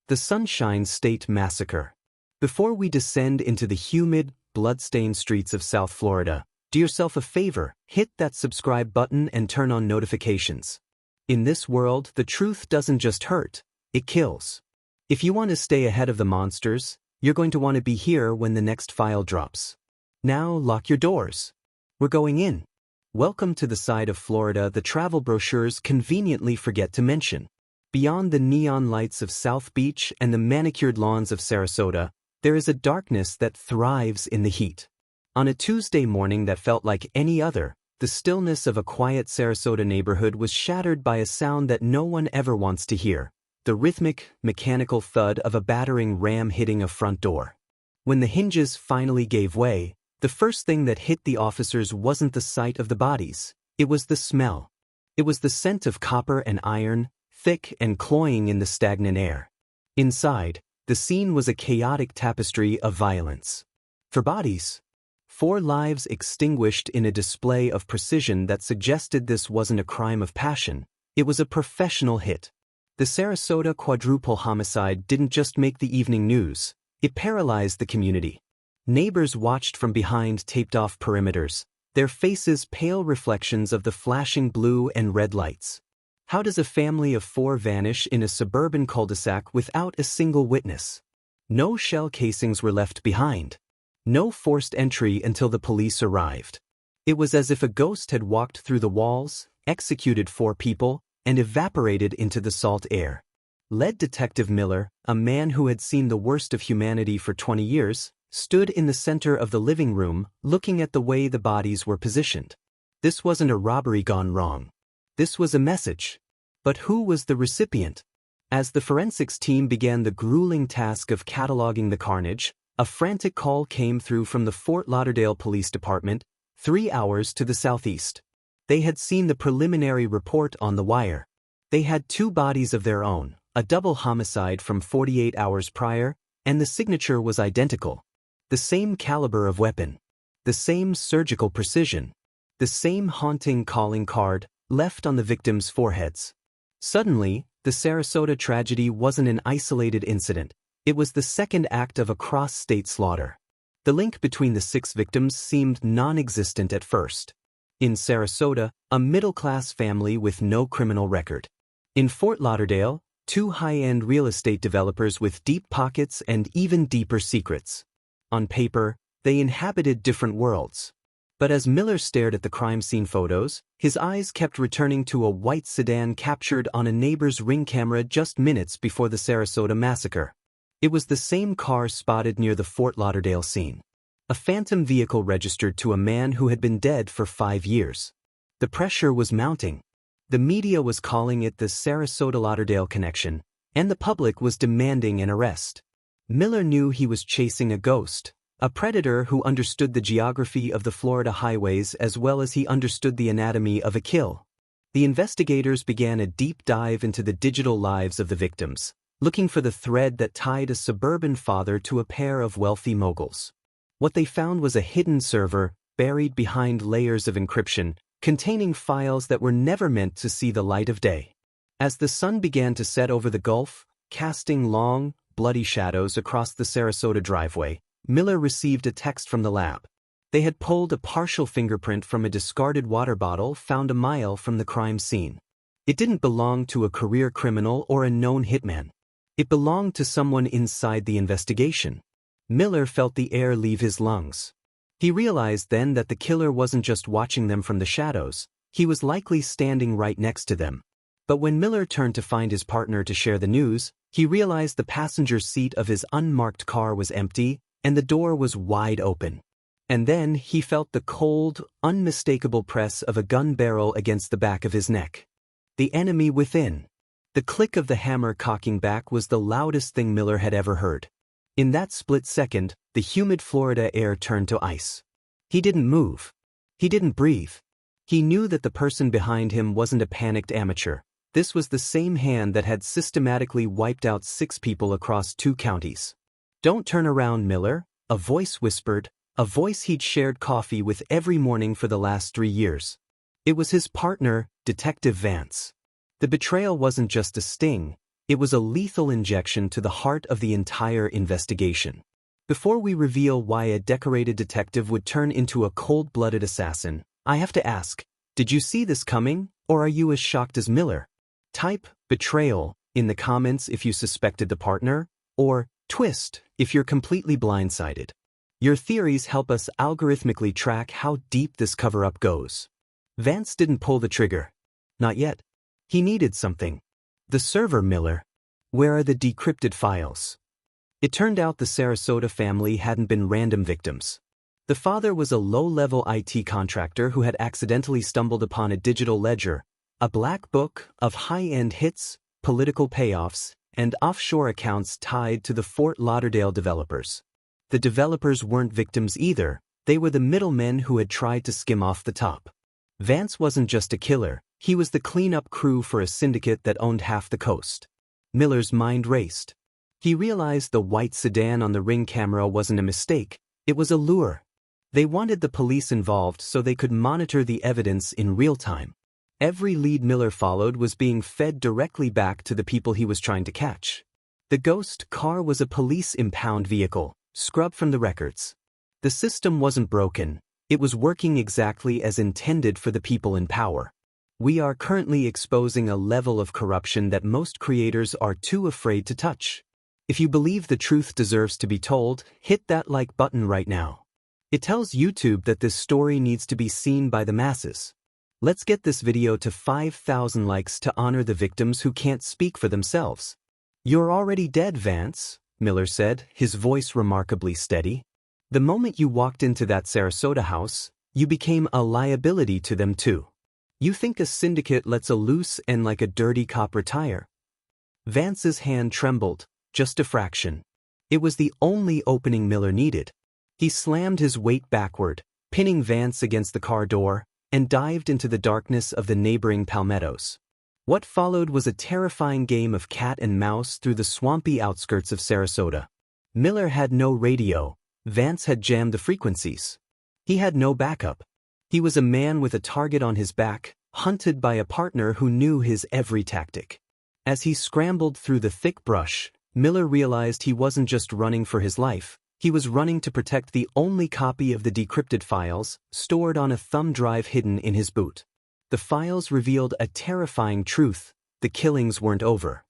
The Sunshine State Massacre. Before we descend into the humid, blood-stained streets of South Florida, do yourself a favor, hit that subscribe button and turn on notifications. In this world, the truth doesn't just hurt, it kills. If you want to stay ahead of the monsters, you're going to want to be here when the next file drops. Now lock your doors. We're going in. Welcome to the side of Florida the travel brochures conveniently forget to mention. Beyond the neon lights of South Beach and the manicured lawns of Sarasota, there is a darkness that thrives in the heat. On a Tuesday morning that felt like any other, the stillness of a quiet Sarasota neighborhood was shattered by a sound that no one ever wants to hear: the rhythmic, mechanical thud of a battering ram hitting a front door. When the hinges finally gave way, the first thing that hit the officers wasn't the sight of the bodies, it was the smell. It was the scent of copper and iron, thick and cloying in the stagnant air. Inside, the scene was a chaotic tapestry of violence. For bodies, 4 lives extinguished in a display of precision that suggested this wasn't a crime of passion, it was a professional hit. The Sarasota quadruple homicide didn't just make the evening news, it paralyzed the community. Neighbors watched from behind taped-off perimeters, their faces pale reflections of the flashing blue and red lights. How does a family of 4 vanish in a suburban cul-de-sac without a single witness? No shell casings were left behind. No forced entry until the police arrived. It was as if a ghost had walked through the walls, executed 4 people, and evaporated into the salt air. Lead Detective Miller, a man who had seen the worst of humanity for 20 years, stood in the center of the living room, looking at the way the bodies were positioned. This wasn't a robbery gone wrong. This was a message. But who was the recipient? As the forensics team began the grueling task of cataloging the carnage, a frantic call came through from the Fort Lauderdale Police Department, 3 hours to the southeast. They had seen the preliminary report on the wire. They had 2 bodies of their own, a double homicide from 48 hours prior, and the signature was identical. The same caliber of weapon. The same surgical precision. The same haunting calling card, left on the victims' foreheads. Suddenly, the Sarasota tragedy wasn't an isolated incident, it was the second act of a cross-state slaughter. The link between the 6 victims seemed non-existent at first. In Sarasota, a middle-class family with no criminal record. In Fort Lauderdale, 2 high-end real estate developers with deep pockets and even deeper secrets. On paper, they inhabited different worlds. But as Miller stared at the crime scene photos, his eyes kept returning to a white sedan captured on a neighbor's Ring camera just minutes before the Sarasota massacre. It was the same car spotted near the Fort Lauderdale scene. A phantom vehicle registered to a man who had been dead for 5 years. The pressure was mounting. The media was calling it the Sarasota-Lauderdale Connection, and the public was demanding an arrest. Miller knew he was chasing a ghost. A predator who understood the geography of the Florida highways as well as he understood the anatomy of a kill. The investigators began a deep dive into the digital lives of the victims, looking for the thread that tied a suburban father to a pair of wealthy moguls. What they found was a hidden server, buried behind layers of encryption, containing files that were never meant to see the light of day. As the sun began to set over the Gulf, casting long, bloody shadows across the Sarasota driveway, Miller received a text from the lab. They had pulled a partial fingerprint from a discarded water bottle found a mile from the crime scene. It didn't belong to a career criminal or a known hitman. It belonged to someone inside the investigation. Miller felt the air leave his lungs. He realized then that the killer wasn't just watching them from the shadows, he was likely standing right next to them. But when Miller turned to find his partner to share the news, he realized the passenger seat of his unmarked car was empty, and the door was wide open. And then he felt the cold, unmistakable press of a gun barrel against the back of his neck. The enemy within. The click of the hammer cocking back was the loudest thing Miller had ever heard. In that split second, the humid Florida air turned to ice. He didn't move. He didn't breathe. He knew that the person behind him wasn't a panicked amateur. This was the same hand that had systematically wiped out 6 people across 2 counties. "Don't turn around, Miller," a voice whispered, a voice he'd shared coffee with every morning for the last 3 years. It was his partner, Detective Vance. The betrayal wasn't just a sting, It was a lethal injection to the heart of the entire investigation. Before we reveal why a decorated detective would turn into a cold-blooded assassin, I have to ask, did you see this coming, or are you as shocked as Miller? Type betrayal in the comments if you suspected the partner, or twist if you're completely blindsided. Your theories help us algorithmically track how deep this cover-up goes. Vance didn't pull the trigger. Not yet. He needed something. The server, Miller. Where are the decrypted files? It turned out the Sarasota family hadn't been random victims. The father was a low-level IT contractor who had accidentally stumbled upon a digital ledger, a black book of high-end hits, political payoffs, and offshore accounts tied to the Fort Lauderdale developers. The developers weren't victims either, they were the middlemen who had tried to skim off the top. Vance wasn't just a killer, he was the cleanup crew for a syndicate that owned half the coast. Miller's mind raced. He realized the white sedan on the ring camera wasn't a mistake, it was a lure. They wanted the police involved so they could monitor the evidence in real time. Every lead Miller followed was being fed directly back to the people he was trying to catch. The ghost car was a police impound vehicle, scrubbed from the records. The system wasn't broken, it was working exactly as intended for the people in power. We are currently exposing a level of corruption that most creators are too afraid to touch. If you believe the truth deserves to be told, hit that like button right now. It tells YouTube that this story needs to be seen by the masses. Let's get this video to 5,000 likes to honor the victims who can't speak for themselves. You're already dead, Vance, Miller said, his voice remarkably steady. The moment you walked into that Sarasota house, you became a liability to them too. You think a syndicate lets a loose and like a dirty cop retire? Vance's hand trembled, just a fraction. It was the only opening Miller needed. He slammed his weight backward, pinning Vance against the car door, and dived into the darkness of the neighboring palmettos. What followed was a terrifying game of cat and mouse through the swampy outskirts of Sarasota. Miller had no radio, Vance had jammed the frequencies. He had no backup. He was a man with a target on his back, hunted by a partner who knew his every tactic. As he scrambled through the thick brush, Miller realized he wasn't just running for his life, he was running to protect the only copy of the decrypted files, stored on a thumb drive hidden in his boot. The files revealed a terrifying truth: the killings weren't over.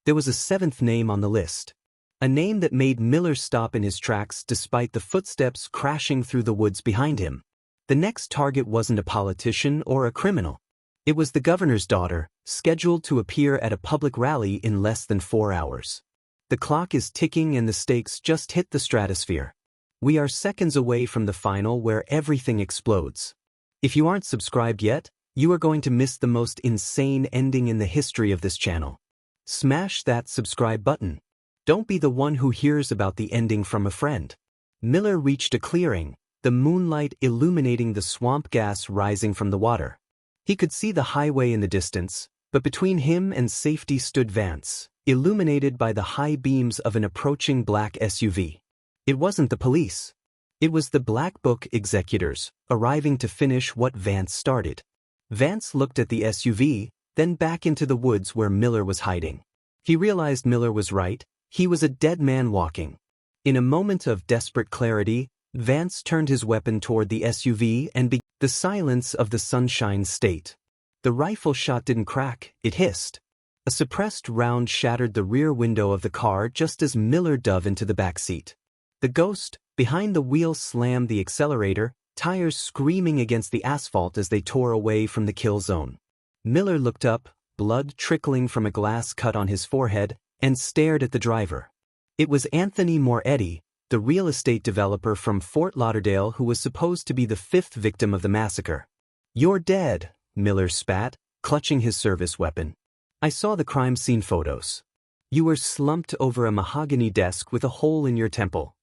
There was a seventh name on the list. A name that made Miller stop in his tracks despite the footsteps crashing through the woods behind him. The next target wasn't a politician or a criminal. It was the governor's daughter, scheduled to appear at a public rally in less than 4 hours. The clock is ticking and the stakes just hit the stratosphere. We are seconds away from the final where everything explodes. If you aren't subscribed yet, you are going to miss the most insane ending in the history of this channel. Smash that subscribe button. Don't be the one who hears about the ending from a friend. Miller reached a clearing, the moonlight illuminating the swamp gas rising from the water. He could see the highway in the distance, but between him and safety stood Vance, illuminated by the high beams of an approaching black SUV. It wasn't the police. It was the Black Book executors, arriving to finish what Vance started. Vance looked at the SUV, then back into the woods where Miller was hiding. He realized Miller was right, he was a dead man walking. In a moment of desperate clarity, Vance turned his weapon toward the SUV and began. The silence of the Sunshine State. The rifle shot didn't crack, it hissed. A suppressed round shattered the rear window of the car just as Miller dove into the back seat. The ghost, behind the wheel, slammed the accelerator, tires screaming against the asphalt as they tore away from the kill zone. Miller looked up, blood trickling from a glass cut on his forehead, and stared at the driver. It was Anthony Moretti, the real estate developer from Fort Lauderdale who was supposed to be the fifth victim of the massacre. "You're dead," Miller spat, clutching his service weapon. "I saw the crime scene photos. You were slumped over a mahogany desk with a hole in your temple."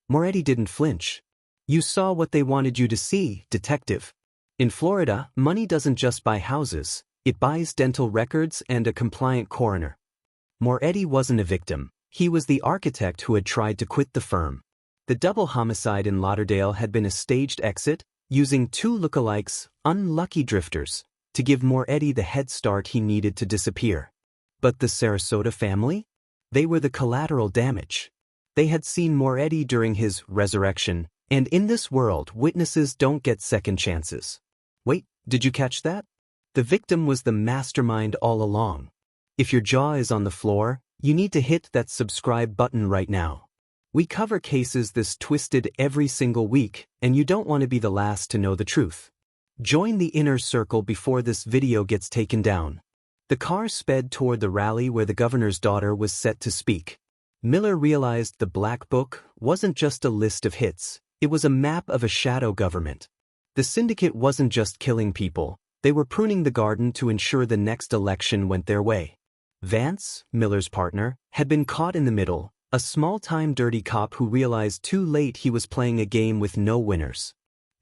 Moretti didn't flinch. "You saw what they wanted you to see, detective. In Florida, money doesn't just buy houses, it buys dental records and a compliant coroner." Moretti wasn't a victim. He was the architect who had tried to quit the firm. The double homicide in Lauderdale had been a staged exit, using two lookalikes, unlucky drifters, to give Moretti the head start he needed to disappear. But the Sarasota family? They were the collateral damage. They had seen Moretti during his resurrection, and in this world, witnesses don't get second chances. Wait, did you catch that? The victim was the mastermind all along. If your jaw is on the floor, you need to hit that subscribe button right now. We cover cases this twisted every single week, and you don't want to be the last to know the truth. Join the inner circle before this video gets taken down. The car sped toward the rally where the governor's daughter was set to speak. Miller realized the Black Book wasn't just a list of hits, it was a map of a shadow government. The syndicate wasn't just killing people, they were pruning the garden to ensure the next election went their way. Vance, Miller's partner, had been caught in the middle, a small-time dirty cop who realized too late he was playing a game with no winners.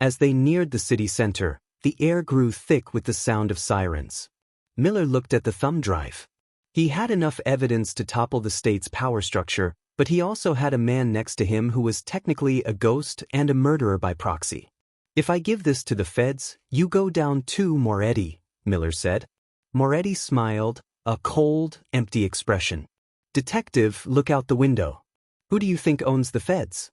As they neared the city center, the air grew thick with the sound of sirens. Miller looked at the thumb drive. He had enough evidence to topple the state's power structure, but he also had a man next to him who was technically a ghost and a murderer by proxy. If I give this to the feds, you go down too, Moretti, Miller said. Moretti smiled, a cold, empty expression. Detective, look out the window. Who do you think owns the feds?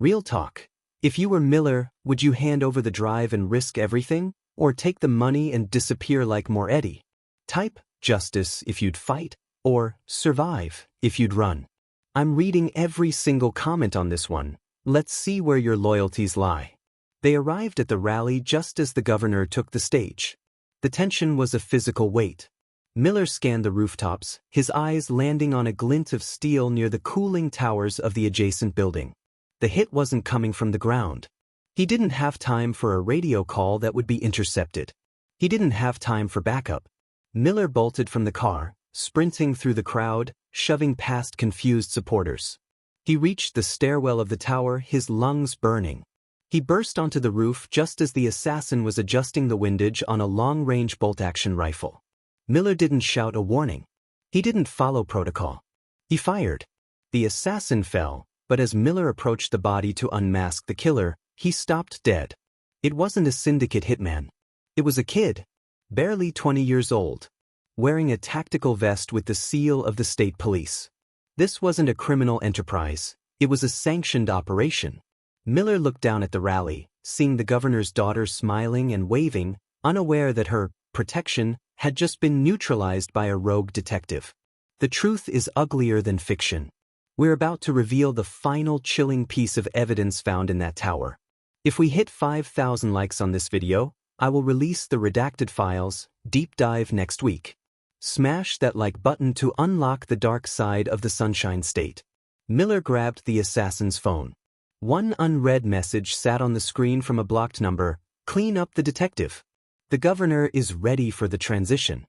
Real talk. If you were Miller, would you hand over the drive and risk everything, or take the money and disappear like Moretti? Type justice if you'd fight, or survive if you'd run. I'm reading every single comment on this one. Let's see where your loyalties lie. They arrived at the rally just as the governor took the stage. The tension was a physical weight. Miller scanned the rooftops, his eyes landing on a glint of steel near the cooling towers of the adjacent building. The hit wasn't coming from the ground. He didn't have time for a radio call that would be intercepted. He didn't have time for backup. Miller bolted from the car, sprinting through the crowd, shoving past confused supporters. He reached the stairwell of the tower, his lungs burning. He burst onto the roof just as the assassin was adjusting the windage on a long-range bolt-action rifle. Miller didn't shout a warning. He didn't follow protocol. He fired. The assassin fell, but as Miller approached the body to unmask the killer, he stopped dead. It wasn't a syndicate hitman. It was a kid, barely 20 years old, wearing a tactical vest with the seal of the state police. This wasn't a criminal enterprise, it was a sanctioned operation. Miller looked down at the rally, seeing the governor's daughter smiling and waving, unaware that her protection had just been neutralized by a rogue detective. The truth is uglier than fiction. We're about to reveal the final chilling piece of evidence found in that tower. If we hit 5,000 likes on this video, I will release the redacted files, deep dive next week. Smash that like button to unlock the dark side of the Sunshine State. Miller grabbed the assassin's phone. One unread message sat on the screen from a blocked number: clean up the detective. The governor is ready for the transition.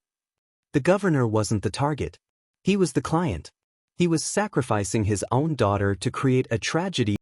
The governor wasn't the target. He was the client. He was sacrificing his own daughter to create a tragedy